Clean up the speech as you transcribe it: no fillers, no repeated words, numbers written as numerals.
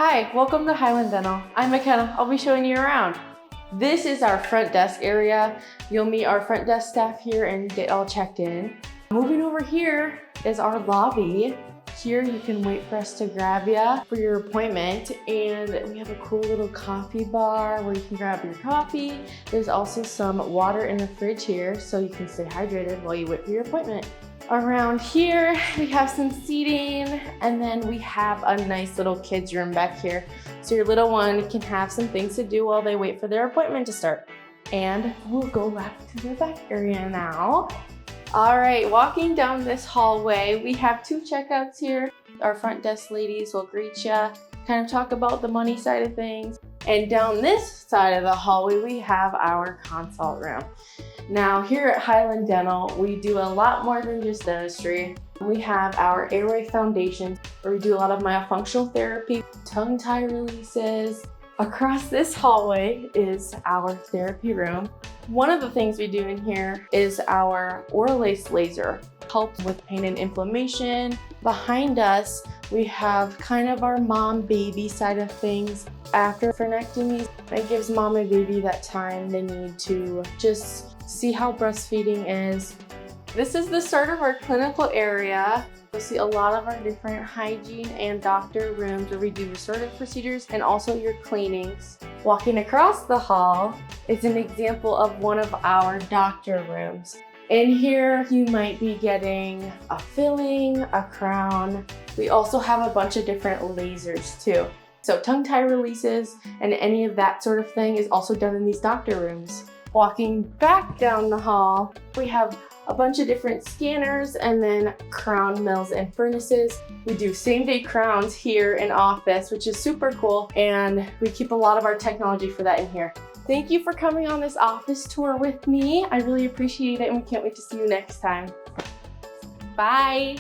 Hi, welcome to Hyland Dental. I'm Mankato. I'll be showing you around. This is our front desk area. You'll meet our front desk staff here and get all checked in. Moving over here is our lobby. Here you can wait for us to grab you for your appointment, and we have a cool little coffee bar where you can grab your coffee. There's also some water in the fridge here so you can stay hydrated while you wait for your appointment. Around here, we have some seating, and then we have a nice little kids room back here. So your little one can have some things to do while they wait for their appointment to start. And we'll go back to the back area now. All right, walking down this hallway, we have two checkouts here. Our front desk ladies will greet you, kind of talk about the money side of things. And down this side of the hallway, we have our consult room. Now here at Hyland Dental, we do a lot more than just dentistry. We have our airway foundation, where we do a lot of myofunctional therapy, tongue tie releases. Across this hallway is our therapy room. One of the things we do in here is our Orlace laser. Helps with pain and inflammation. Behind us, we have kind of our mom-baby side of things. After frenectomies, it gives mom and baby that time they need to just see how breastfeeding is. This is the start of our clinical area. You'll see a lot of our different hygiene and doctor rooms where we do restorative procedures and also your cleanings. Walking across the hall is an example of one of our doctor rooms. In here, you might be getting a filling, a crown. We also have a bunch of different lasers too. So tongue tie releases and any of that sort of thing is also done in these doctor rooms. Walking back down the hall, we have a bunch of different scanners and then crown mills and furnaces. We do same-day crowns here in office, which is super cool, and we keep a lot of our technology for that in here. Thank you for coming on this office tour with me. I really appreciate it, and we can't wait to see you next time. Bye.